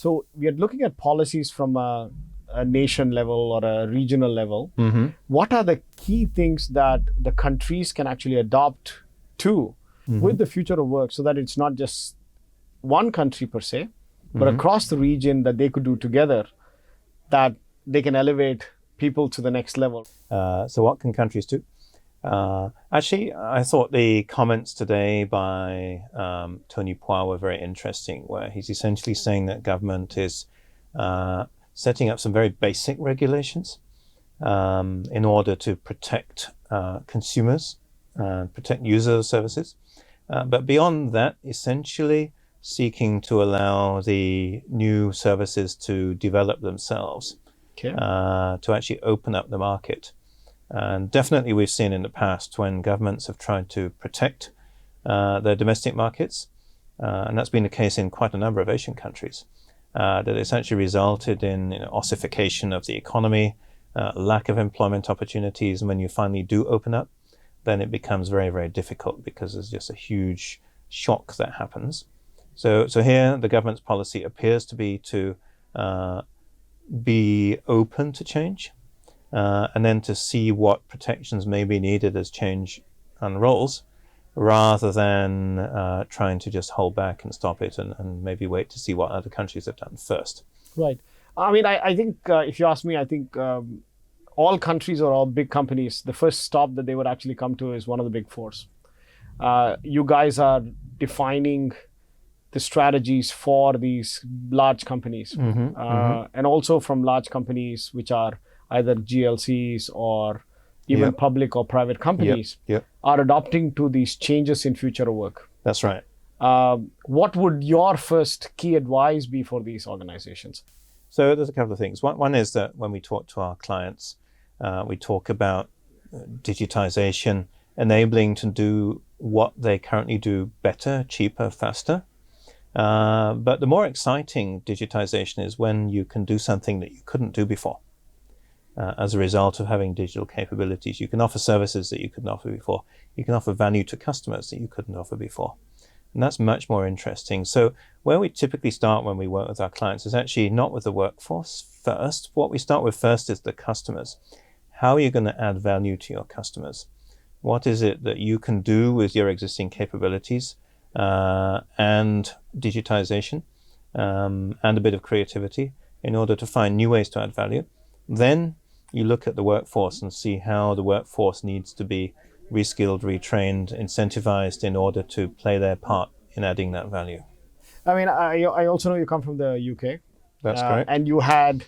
So we are looking at policies from a nation level or a regional level. What are the key things that the countries can actually adopt to with the future of work, so that it's not just one country per se, but across the region that they could do together, that they can elevate people to the next level? So what can countries do? Actually, I thought the comments today by Tony Pua were very interesting, where he's essentially saying that government is setting up some very basic regulations in order to protect consumers, protect user services. But beyond that, essentially seeking to allow the new services to develop themselves, to actually open up the market. And definitely we've seen in the past when governments have tried to protect their domestic markets, and that's been the case in quite a number of Asian countries, that essentially resulted in ossification of the economy, lack of employment opportunities. And when you finally do open up, then it becomes very, very difficult because there's just a huge shock that happens. So here the government's policy appears to be to be open to change, and then to see what protections may be needed as change unrolls, rather than trying to just hold back and stop it and maybe wait to see what other countries have done first. Right. I mean, I think if you ask me, I think all countries or all big companies, the first stop that they would actually come to is one of the big fours. You guys are defining the strategies for these large companies, and also from large companies which are either GLCs or even public or private companies are adopting to these changes in future of work. That's right. What would your first key advice be for these organizations? So there's a couple of things. One is that when we talk to our clients, we talk about digitization, enabling to do what they currently do better, cheaper, faster. But the more exciting digitization is when you can do something that you couldn't do before. As a result of having digital capabilities, you can offer services that you couldn't offer before. You can offer value to customers that you couldn't offer before. And that's much more interesting. So where we typically start when we work with our clients is actually not with the workforce first. What we start with first is the customers. How are you going to add value to your customers? What is it that you can do with your existing capabilities and digitization and a bit of creativity in order to find new ways to add value? Then you look at the workforce and see how the workforce needs to be reskilled, retrained, incentivized in order to play their part in adding that value. I mean, I also know you come from the UK. That's correct. And you had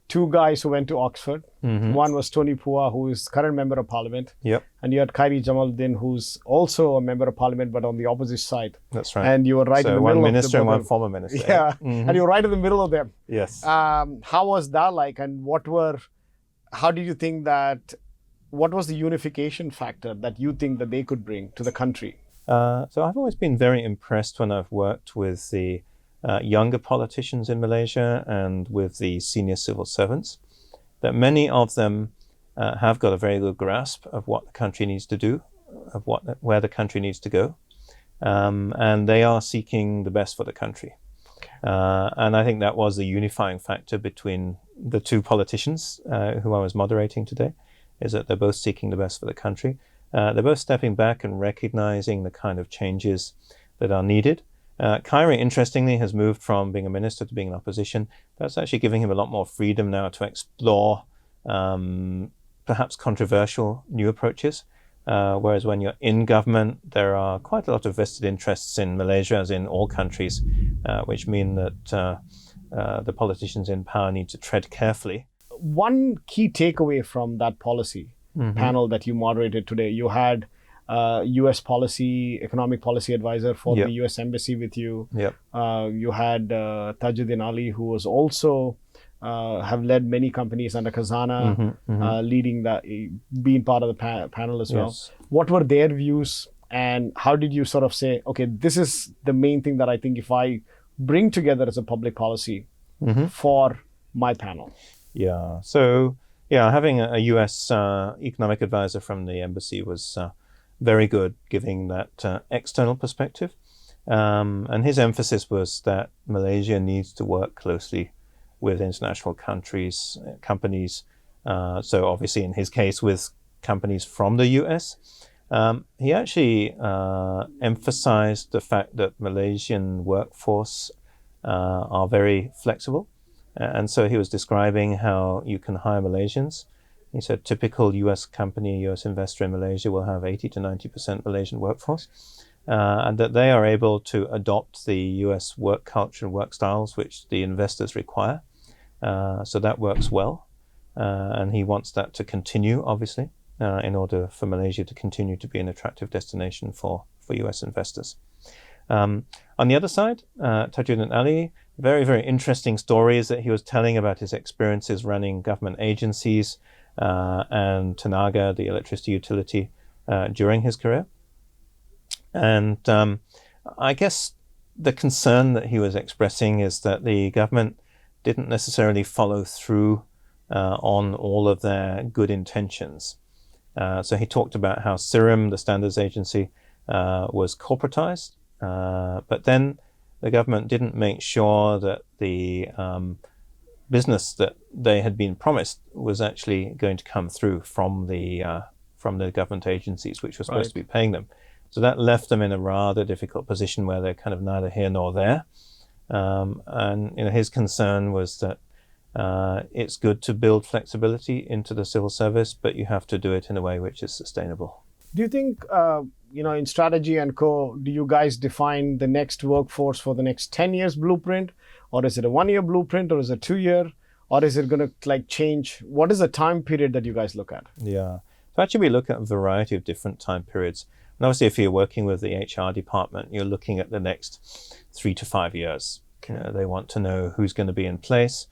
two guys who went to Oxford. One was Tony Pua, who is current member of parliament. And you had Khairi Jamaluddin, who's also a member of parliament, but on the opposite side. That's right. And you were right in the middle of one minister the and one former minister. Yeah, and you were right in the middle of them. Yes. How was that like? And how did you think that, what was the unification factor that you think that they could bring to the country? So I've always been very impressed when I've worked with the younger politicians in Malaysia and with the senior civil servants, that many of them have got a very good grasp of what the country needs to do, of where the country needs to go, and they are seeking the best for the country. And I think that was the unifying factor between the two politicians who I was moderating today, is that they're both seeking the best for the country. They're both stepping back and recognizing the kind of changes that are needed. Khairi, interestingly, has moved from being a minister to being in opposition. That's actually giving him a lot more freedom now to explore perhaps controversial new approaches. Whereas when you're in government, there are quite a lot of vested interests in Malaysia, as in all countries, which mean that the politicians in power need to tread carefully. One key takeaway from that policy panel that you moderated today, you had U.S. economic policy advisor for the U.S. Embassy with you. You had Tajuddin Ali, who was also have led many companies under Khazanah, leading being part of the panel as well. What were their views, and how did you sort of say, okay, this is the main thing that I think if I bring together as a public policy for my panel? So having a U.S. economic advisor from the embassy was very good, giving that external perspective. And his emphasis was that Malaysia needs to work closely with international companies. So obviously, in his case, with companies from the US. He actually emphasized the fact that Malaysian workforce are very flexible. And so he was describing how you can hire Malaysians. He said typical US company, US investor in Malaysia will have 80 to 90% Malaysian workforce. And that they are able to adopt the US work culture and work styles which the investors require. So that works well. And he wants that to continue, obviously, in order for Malaysia to continue to be an attractive destination for US investors. On the other side, Tajuddin Ali, very, very interesting stories that he was telling about his experiences running government agencies and Tenaga, the electricity utility, during his career. And I guess the concern that he was expressing is that the government didn't necessarily follow through on all of their good intentions. So he talked about how CIRM, the standards agency, was corporatized, but then the government didn't make sure that the business that they had been promised was actually going to come through from the government agencies, which were supposed to be paying them. So that left them in a rather difficult position where they're kind of neither here nor there. And his concern was that it's good to build flexibility into the civil service, but you have to do it in a way which is sustainable. Do you think, in Strategy and Co., do you guys define the next workforce for the next 10 years blueprint? Or is it a 1-year blueprint, or is it 2-year? Or is it going to change? What is the time period that you guys look at? Yeah. So actually we look at a variety of different time periods. And obviously if you're working with the HR department, you're looking at the next 3 to 5 years. Okay. They want to know who's going to be in place.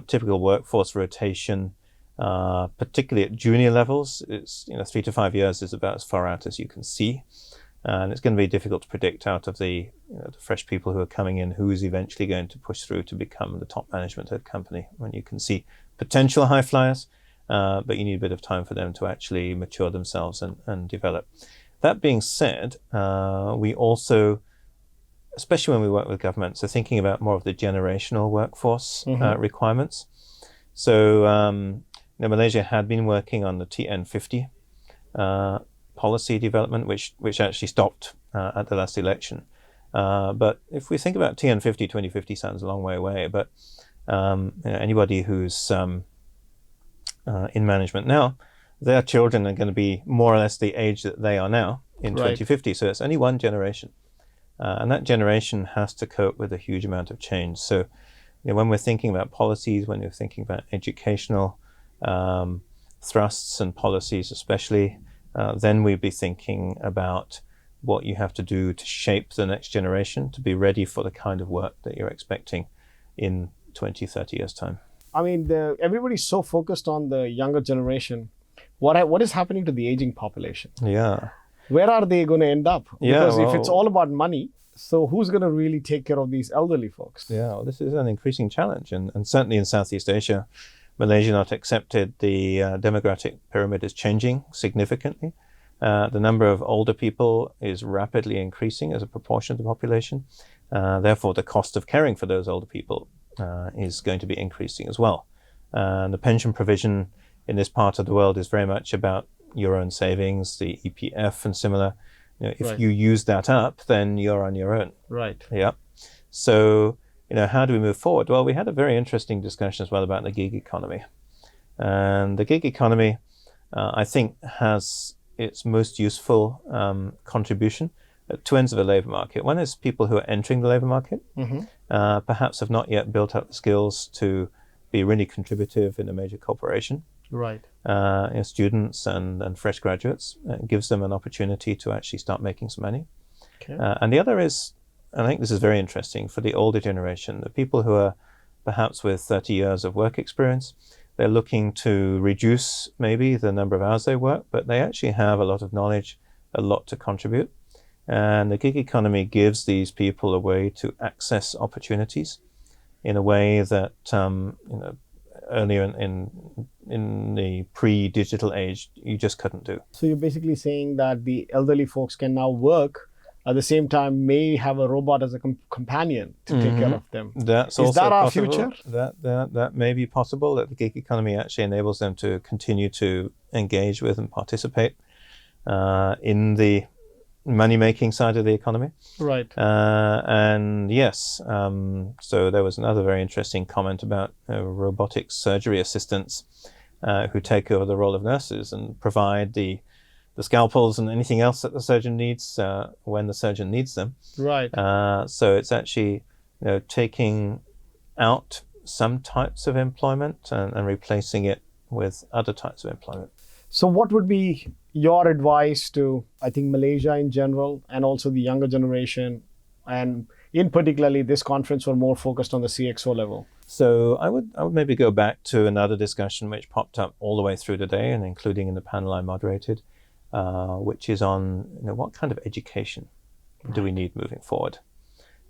Typical workforce rotation, particularly at junior levels, it's 3 to 5 years is about as far out as you can see, and it's going to be difficult to predict out of the fresh people who are coming in who's eventually going to push through to become the top management of the company. When you can see potential high flyers, but you need a bit of time for them to actually mature themselves and develop. That being said, we also, especially when we work with governments, are thinking about more of the generational workforce requirements. So Malaysia had been working on the TN50 policy development, which actually stopped at the last election. But if we think about TN50, 2050 sounds a long way away, but anybody who's in management now, their children are going to be more or less the age that they are now in 2050. So it's only one generation. And that generation has to cope with a huge amount of change. So when we're thinking about policies, when we're thinking about educational thrusts and policies especially, then we'd be thinking about what you have to do to shape the next generation to be ready for the kind of work that you're expecting in 20, 30 years' time. I mean, everybody's so focused on the younger generation. What is happening to the aging population? Yeah. Where are they going to end up? Because if it's all about money, so who's going to really take care of these elderly folks? Yeah, well, this is an increasing challenge. And certainly in Southeast Asia, Malaysia not accepted, the demographic pyramid is changing significantly. The number of older people is rapidly increasing as a proportion of the population. Therefore, the cost of caring for those older people is going to be increasing as well. The pension provision in this part of the world is very much about your own savings, the EPF and similar. If you use that up, then you're on your own. Right. Yeah. So, how do we move forward? Well, we had a very interesting discussion as well about the gig economy. And the gig economy, I think, has its most useful contribution at two ends of the labor market. One is people who are entering the labor market, perhaps have not yet built up the skills to be really contributive in a major corporation. Right. Students and fresh graduates. It gives them an opportunity to actually start making some money. Okay. And the other is, and I think this is very interesting, for the older generation, the people who are perhaps with 30 years of work experience, they're looking to reduce maybe the number of hours they work, but they actually have a lot of knowledge, a lot to contribute. And the gig economy gives these people a way to access opportunities in a way that earlier in the pre-digital age, you just couldn't do. So you're basically saying that the elderly folks can now work at the same time may have a robot as a companion to take care of them. That's Is also that our possible. future? That may be possible, that the gig economy actually enables them to continue to engage with and participate in the money-making side of the economy. Right. And yes, so there was another very interesting comment about robotic surgery assistants who take over the role of nurses and provide the scalpels and anything else that the surgeon needs when the surgeon needs them. Right. So it's actually taking out some types of employment and replacing it with other types of employment. So what would be your advice to, I think, Malaysia in general, and also the younger generation, and in particularly this conference were more focused on the CXO level? So I would maybe go back to another discussion which popped up all the way through today, and including in the panel I moderated, which is on what kind of education do we need moving forward.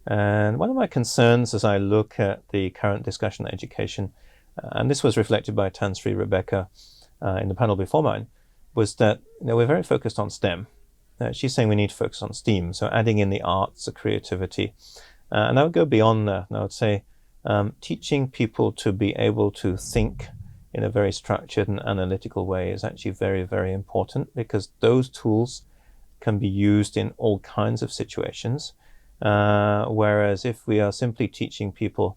And one of my concerns as I look at the current discussion on education, and this was reflected by Tansri Rebecca in the panel before mine, was that we're very focused on STEM. She's saying we need to focus on STEAM, so adding in the arts, the creativity. And I would go beyond that, and I would say teaching people to be able to think in a very structured and analytical way is actually very, very important, because those tools can be used in all kinds of situations. Whereas if we are simply teaching people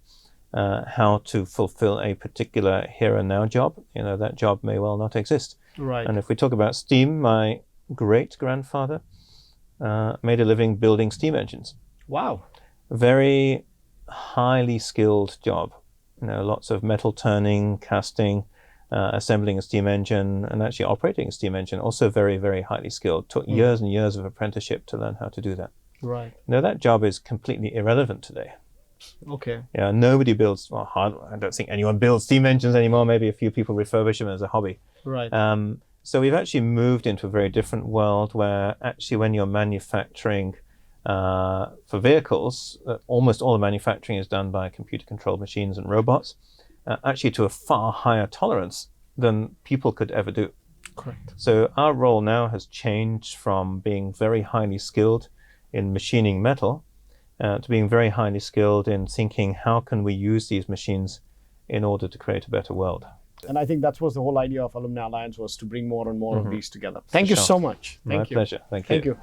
how to fulfill a particular here and now job, that job may well not exist. Right. And if we talk about steam, my great-grandfather made a living building steam engines. Wow. Very highly skilled job. Lots of metal turning, casting, assembling a steam engine, and actually operating a steam engine. Also very, very highly skilled. Took years and years of apprenticeship to learn how to do that. Right. That job is completely irrelevant today. Okay. Yeah, nobody builds, I don't think anyone builds steam engines anymore. Maybe a few people refurbish them as a hobby. Right. So we've actually moved into a very different world where actually when you're manufacturing for vehicles, almost all the manufacturing is done by computer-controlled machines and robots, actually to a far higher tolerance than people could ever do. Correct. So our role now has changed from being very highly skilled in machining metal to being very highly skilled in thinking how can we use these machines in order to create a better world. And I think that was the whole idea of Alumni Alliance, was to bring more and more of these together. Thank you so much. My pleasure. Thank you. Thank you.